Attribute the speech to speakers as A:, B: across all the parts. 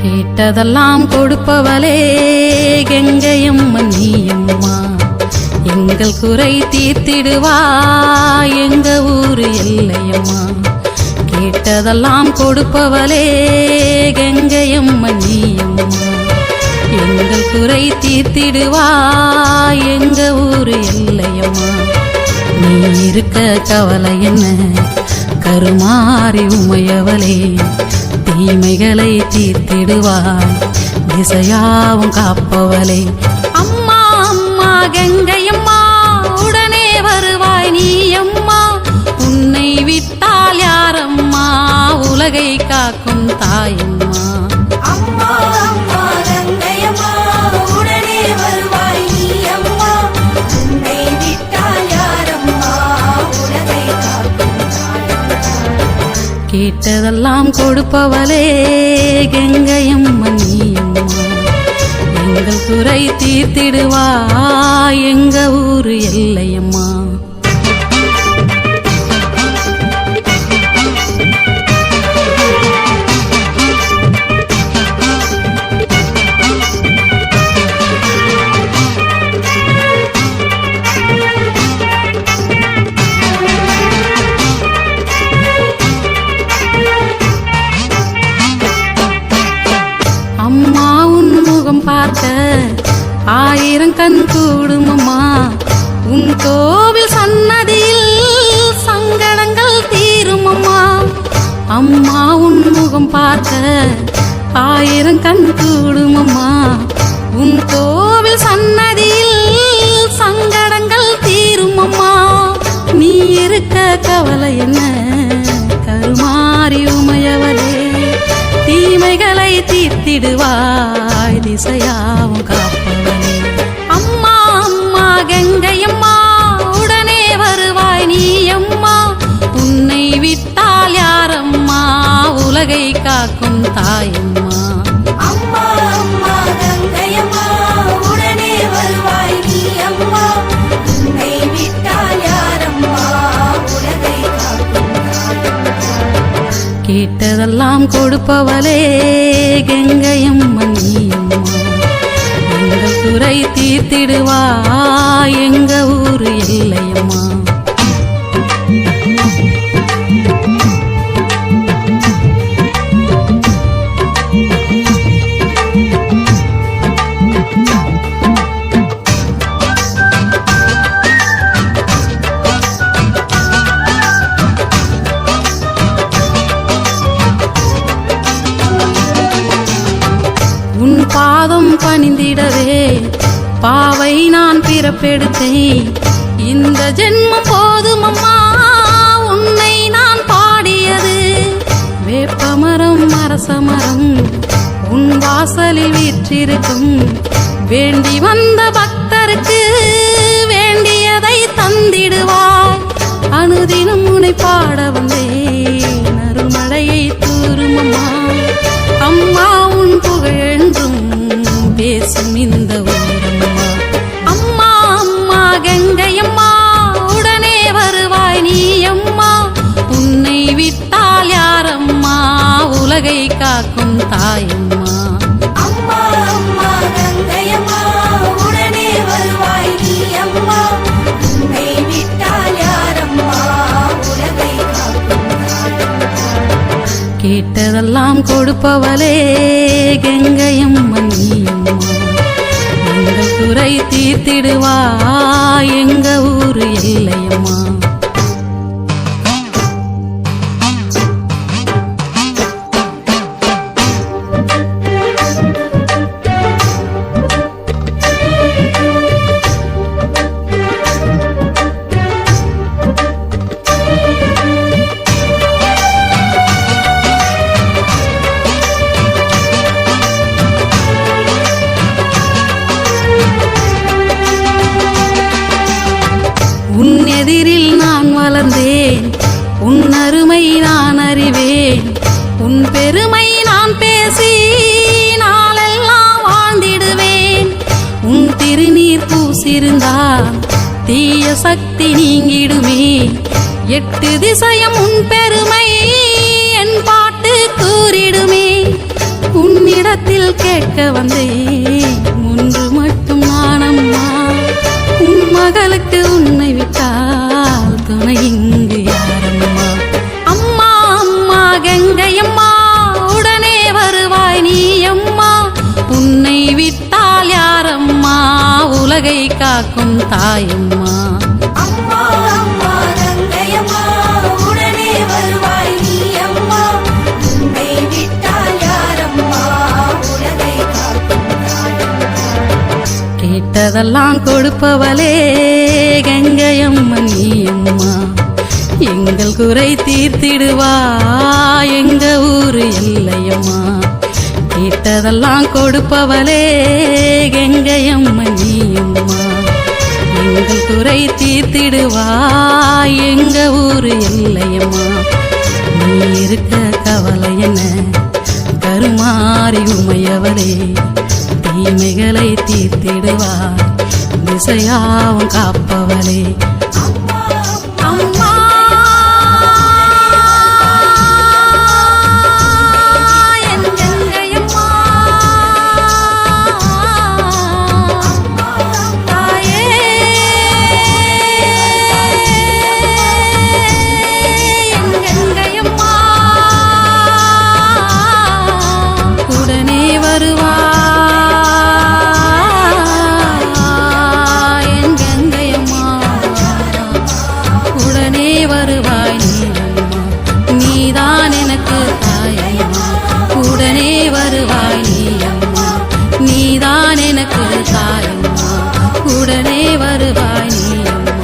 A: கேட்டதெல்லாம் கொடுப்பவளே கங்கையம்மன் நீயம்மா, எங்கள் குறை தீர்த்திடுவா எங்க ஊரு எல்லையம்மா. கேட்டதெல்லாம் கொடுப்பவளே கங்கையம்மன் நீயம்மா, எங்கள் குறை தீர்த்திடுவா எங்க ஊரு எல்லையம்மா. நீ இருக்க கவலை என்ன கருமாறி உமையவளே, தீமைகளை தீர்த்திடுவாய் திசையாவும் காப்பவளே. அம்மா அம்மா கங்கையம்மா உடனே வருவாய் நீ அம்மா, உன்னை விட்டால் யாரம்மா உலகை காக்கும் தாயம்மா.
B: அம்மா அம்மா கங்கையம்மா உடனே வருவாய் நீ அம்மா, உன்னை விட்டால் யாரம்மா உலகை காக்கும் தாயம்மா.
A: கேட்டதெல்லாம் கொடுப்பவளே கங்கையம்மன் நீயம்மா, எங்கள் குறை தீர்த்திடுவா எங்க ஊரு எல்லையம்மா. அம்மா உன் முகம் பார்க்க ஆயிரம் கண் கூடுமம்மா, உன் கோவில் சன்னதியில் சங்கடங்கள் தீருமம்மா. அம்மா உன் முகம் பார்க்க ஆயிரம் கண் கூடுமம்மா, உன் கோவில் சன்னதியில் சங்கடங்கள் தீருமம்மா. நீ இருக்க கவலை என்ன கருமாறி உமையவளே, தீமைகளை தீர்த்திடுவாய் திசையாவும் காப்பவளே. அம்மா அம்மா கங்கையம்மா உடனே வருவாய் நீ அம்மா, உன்னை விட்டால் யாரம்மா உலகை காக்கும் தாயம்மா.
B: அம்மா அம்மா கங்கையம்மா உடனே வருவாய் நீ அம்மா, உன்னை விட்டால் யாரம்மா உலகை காக்கும் தாயம்மா.
A: கேட்டதெல்லாம் கொடுப்பவளே கங்கையம்மன் நீயம்மா, எங்கள் குறை தீர்த்திடுவா எங்க ஊரு எல்லையம்மா. உன் பாதம் பணிந்திடவே பாவை நான் பிறப்பெடுத்தேன், இந்த ஜென்மம் போதுமம்மா உன்னை நான் பாடியது. வேப்பமரம் அரசமரம் உன் வாசலில் வீற்றிருக்கும், வேண்டி வந்த பக்தருக்கு வேண்டியதை தந்திடுவாய். அனுதினம் உன்னை பாட வந்தேன் அருள்மழையை தூருமம்மா, அம்மா உன் புகழென்றும் பேசும் இந்த ஊரம்மா. அம்மா அம்மா கங்கையம்மா உடனே வருவாய் நீ அம்மா, உன்னை விட்டால் யாரம்மா உலகை காக்கும் தாயம்மா.
B: அம்மா அம்மா கங்கையம்மா உடனே வருவாய் நீ அம்மா, உன்னை விட்டால் யாரம்மா உலகை காக்கும் தாயம்மா.
A: கேட்டதெல்லாம் கொடுப்பவளே கங்கையம்மன் நீயம்மா, எங்கள் குறை தீர்த்திடுவா எங்க ஊரு எல்லையம்மா. உன் எதிரில் நான் வளர்ந்தேன், உன் அருமை நான் அறிவேன், உன் பெருமை நான் பேசி நாளெல்லாம் வாழ்ந்திடுவேன். உன் திருநீர் பூசிருந்தால் தீய சக்தி நீங்கிடுமே, 8 திசையும் உன் பெருமை என் பாட்டு கூறிடுமே. உன் உன்னிடத்தில் கேட்க வந்தேன் ஒன்று மட்டும் நானம்மா, உன் மகளுக்கு உன்னை விட்டால் துணை இங்கு யாரம்மா? அம்மா அம்மா கங்கையம்மா உடனே வருவாய் நீ அம்மா, உன்னை விட்டால் யாரம்மா உலகை காக்கும் தாயம்மா.
B: அம்மா அம்மா கங்கையம்மா உடனே வருவாய் நீ அம்மா, உன்னை விட்டால் யாரம்மா உலகை காக்கும் தாயம்மா.
A: கேட்டதெல்லாம் கொடுப்பவளே கங்கையம்மா நீ அம்மா, எங்கள் குறை தீர்த்திடுவா எங்க ஊரு எல்லையம்மா. கேட்டதெல்லாம் கொடுப்பவளே கங்கையம்மா நீ அம்மா, எங்கள் குறை தீர்த்திடுவா எங்க ஊரு எல்லையம்மா. நீ இருக்க கவலை என்ன கருமாறி உமையவளே, தீமைகளை தீர்த்திடுவா திசையாவும் காப்பவளே. அம்மா என் கங்கையம்மா, தாயே என் கங்கையம்மா, உடனே வருவா என் கங்கையம்மா, உடனே வருவாய் நீ அம்மா, நீதான் எனக்கு தாயம்மா. உடனே வருவாய் நீ அம்மா, நீதான் எனக்கு தாயம்மா. உடனே வருவாய் நீ அம்மா.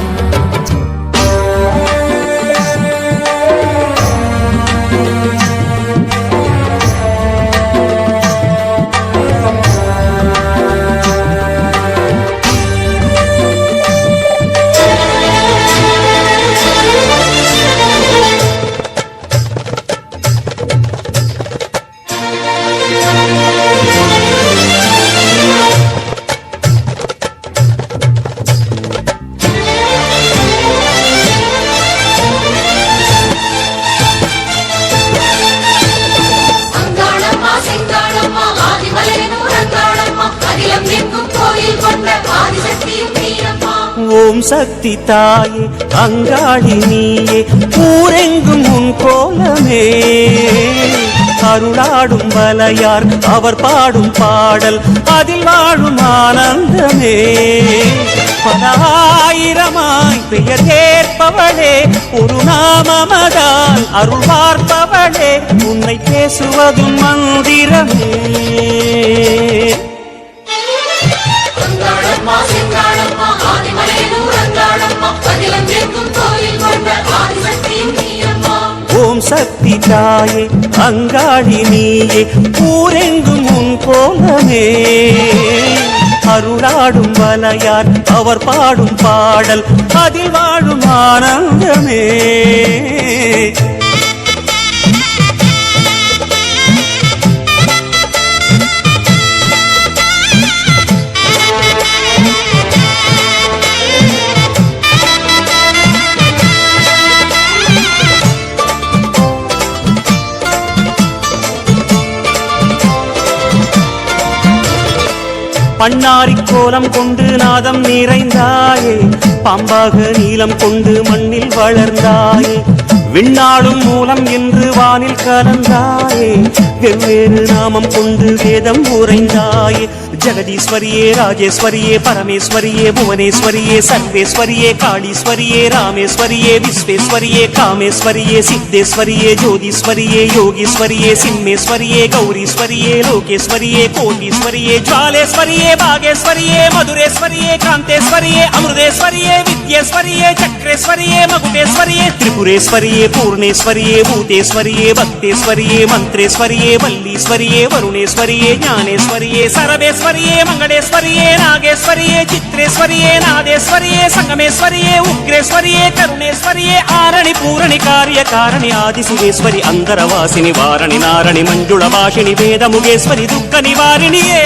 B: அங்காளம்மா செங்காளம்மா ஆதிமலையனூர் அங்காளம்மா, அகிலம் எங்கும் கோயில் கொண்ட ஆதிசக்தியும் நீ அம்மா.
C: ஓம் சக்தி தாயே அங்காளி நீயே, ஊரெங்கும் உன் கோலமே. அருளாடும் வலையார் அவர் பாடும் பாடல், அதில் வாழும் ஆனந்தமே. பல ஆயிரமாய் பெயர் கேட்பவளே, ஒரு நாமமதால் அருள் பார்ப்பவளே, உன்னை பேசுவதும் மந்திரமே.
B: அங்காளம்மா செங்காளம்மா ஆதிமலையனூர் அங்காளம்மா, அகிலம் எங்கும் கோயில் கொண்ட ஆதிசக்தியும் நீ அம்மா.
C: ஓம் சக்தி தாயே அங்காளி நீயே, ஊரெங்கும் உன் கோலமே. அருளாடும் வலையார் அவர் பாடும் பாடல், அதில் வாழும் ஆனந்தமே. பண்ணாரி கோலம் கொண்டு நாதம் நிறைந்தாயே, பாம்பாக நீலம் கொண்டு மண்ணில் வளர்ந்தாயே. விண்ணாளும் மூலம் என்று வானில் கலந்தாயே, வெவ்வேறு நாமம் கொண்டு வேதம் உரைந்தாயே. ஜெகதீஸ்வரியே ராஜேஸ்வரியே பரமேஸ்வரியே புவனேஸ்வரியே சர்வேஸ்வரியே காளீஸ்வரியே ராமேஸ்வரியே விஸ்வேஸ்வரியே காமேஸ்வரியே சித்தேஸ்வரியே ஜோதீஸ்வரியே யோகீஸ்வரியே சிம்மேஸ்வரியே கௌரீஸ்வரியே லோகேஸ்வரியே கோட்டீஸ்வரியே ஜுவாலேஸ்வரியே பாகேஸ்வரியே மதுரேஸ்வரியே காந்தேஸ்வரியே அமிர்தேஸ்வரியே வித்யேஸ்வரியே சக்ரேஸ்வரியே மகுடேஸ்வரியே திரிபுரேஸ்வரியே பூர்ணேஸ்வரியே பூதேஸ்வரியே பக்தேஸ்வரியே மந்திரேஸ்வரியே வல்லீஸ்வரியே வருணேஸ்வரியே ஞானேஸ்வரியே சரபேஸ்வரியே மங்களேஸ்வரியே நாகேஸ்வரியே சித்ரேஸ்வரியே நாதேஸ்வரியே சங்கமேஸ்வரியே உக்ரேஸ்வரியே கருணேஸ்வரியே ஆரணி பூரணி காரிய காரணி ஆதிசிவேஸ்வரி அந்தரவாசினி வாரணி நாரணி மஞ்சுள பாஷினி வேதமுகேஸ்வரி துக்க நிவாரிணியே.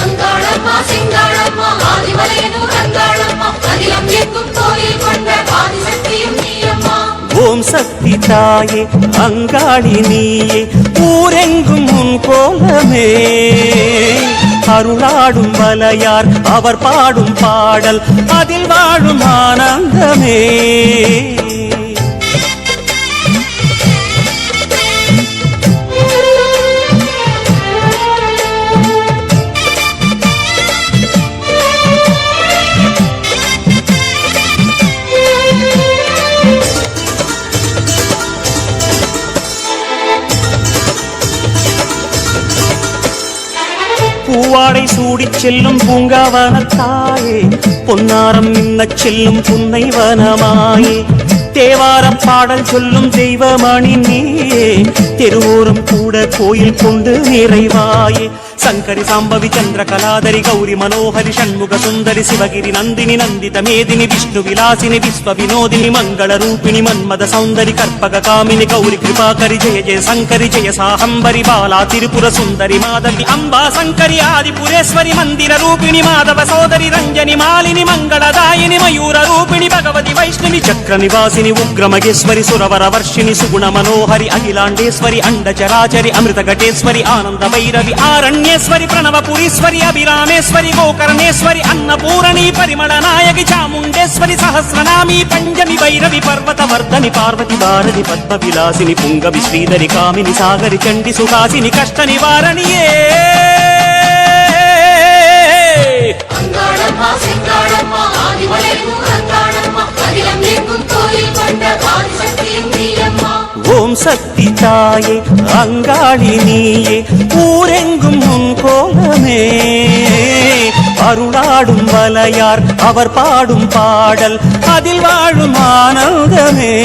B: அங்காளம்மா செங்காளம்மா ஆதிமலையனூர் அங்காளம்மா, அகிலம் எங்கும் கோயில் கொண்ட ஆதிசக்தியும் நீ அம்மா.
C: ஓம் சக்தி தாயே அங்காளி நீயே ஊரெங்கும் உன் கோலமே அருளாடும் வலையார் அவர் பாடும் பாடல் அதில் வாழும் ஆனந்தமே பூவாடை சூடிச் செல்லும் பூங்காவனத்தாயே பொன்னாரம் மின்னச் செல்லும் புன்னை வனமாயே தேவாரப் பாடல் சொல்லும் தெய்வமணி நீயே தெருவோரம் கூட கோயில் கொண்டு நிறைவாயே சங்கரி சாம்பவி சந்திர கலாதரி கௌரி மனோகரி ஷண்முக சுந்தரி சிவகிரி நந்தினி நந்தித மேதினி விஷ்ணு விலாசினி விஸ்வ வினோதினி மங்கள ரூபிணி மன்மத சௌந்தரி கற்பக காமினி கௌரி கிருபாகரி ஜெய ஜெய சங்கரி ஜெய சாஹம்பரி பாலா திரிபுர சுந்தரி மாதவி அம்பா சங்கரி ஆதிபுரேஸ்வரி மந்திர ரூபிணி மாதவ சோதரி ரஞ்சனி மாலினி மங்களதாயினி மயூர ரூபிணி பகவதி வைஷ்ணவி சக்கர நிவாசினி உக்ர மகேஸ்வரி சுரவர வர்ஷினி சுகுண மனோஹரி அகிலாண்டேஸ்வரி அண்ட சராச்சரி அமிர்த கட்டேஸ்வரி ஆனந்த வைரவி ஆரண்யேஸ்வரி பிரணவபுரீஸ்வரி அபிராமேஸ்வரி கோகர்ணேஸ்வரி அன்னபூரணி பரிமள நாயகி சாமுண்டேஸ்வரி சஹஸ்ரநாமி பஞ்சமி வைரவி பர்வத வர்தனி பார்வதி பாரதி பத்ம விலாசினி புங்கவி ஸ்ரீதரி காமினி சாகரி சண்டி சுகாசினி கஷ்ட நிவாரணியே
B: அங்காளம்மா செங்காளம்மா ஆதிமலையூர் அங்காளம்மா அகிலம் எங்கும் கோயில் கொண்ட ஆதிசக்தியும் நீயம்மா
C: ஓம் சக்தி தாயே அங்காளி நீயே ஊரெங்கும் உன் கோலமே அருளாடும் வலையார் அவர் பாடும் பாடல் அதில் வாழும் ஆனந்தமே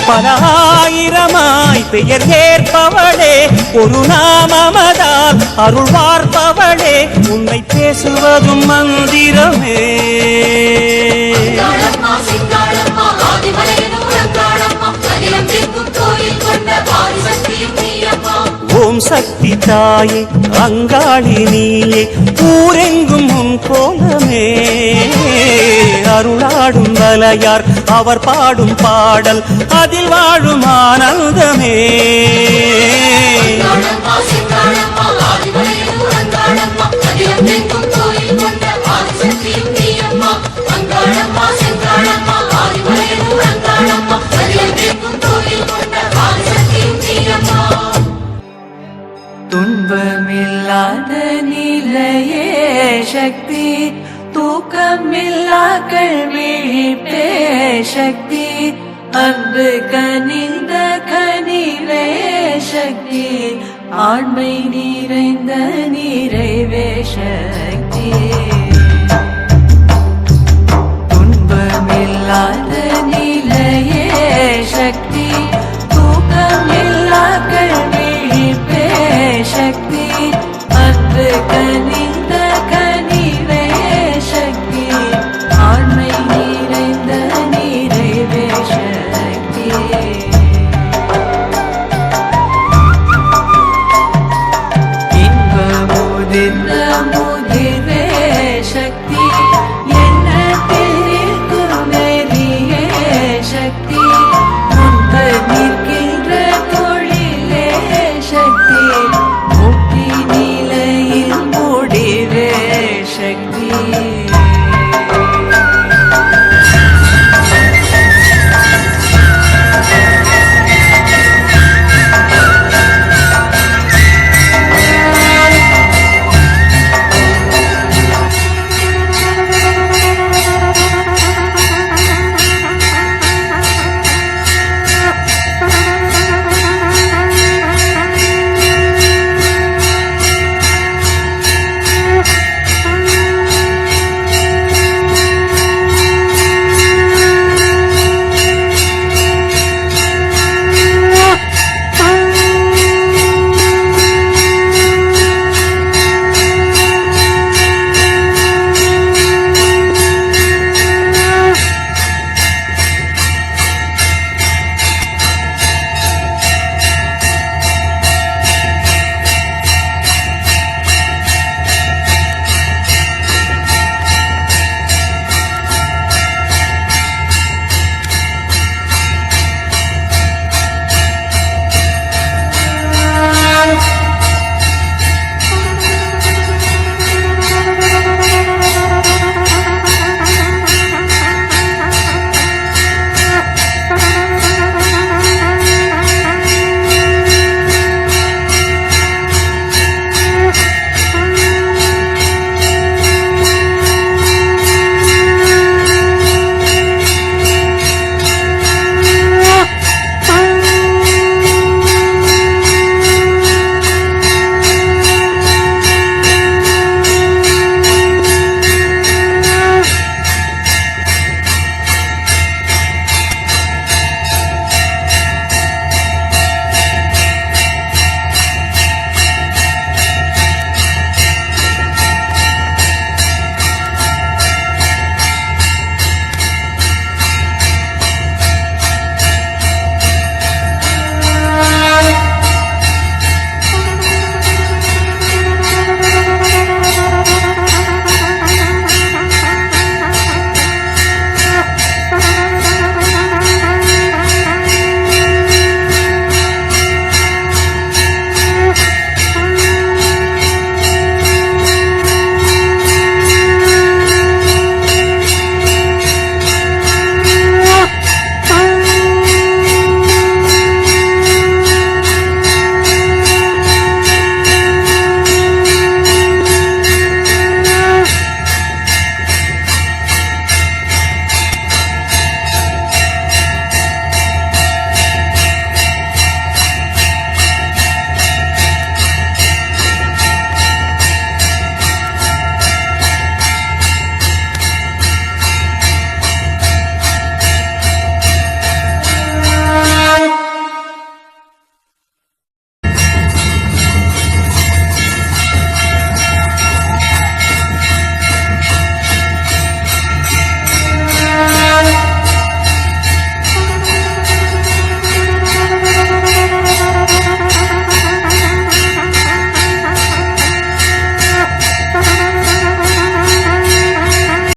C: பல ஆயிரமாய் பெயர் ஏற்பவளே ஒரு நாமமதால் அருள் பார்ப்பவளே உன்னை பேசுவதும் மந்திரமே
B: அங்காளம்மா செங்காளம்மா ஆதிமலையூர் அங்காளம்மா அகிலம் எங்கும் கோயில் கொண்ட ஆதிசக்தியும் நீயம்மா
C: ஓம் சக்தி தாயே அங்காளி நீயே ஊரெங்கும் உன் கோலமே அருளாடும் வலையார் அவர் பாடும் பாடல் அதில் வாழும் ஆனந்தமே
B: அங்காளம்மா செங்காளம்மா ஆதிமலையூர் அங்காளம்மா அகிலம் எங்கும் கோயில் கொண்ட ஆதிசக்தியும் நீயம்மா அங்காளம்மா செங்காளம்மா ஆதிமலையூர் அங்காளம்மா அகிலம் எங்கும் கோயில் கொண்ட ஆதிசக்தியும் நீயம்மா
D: துன்பமில்லாத நிலையே சக்தி தூக்கமில்லா கல்விழிப்பே சக்தி அன்பு கனிந்த கனிவே சக்தி ஆண்மை நிறைந்த நிறைவே சக்தி துன்பமில்லாத நிலையே சக்தி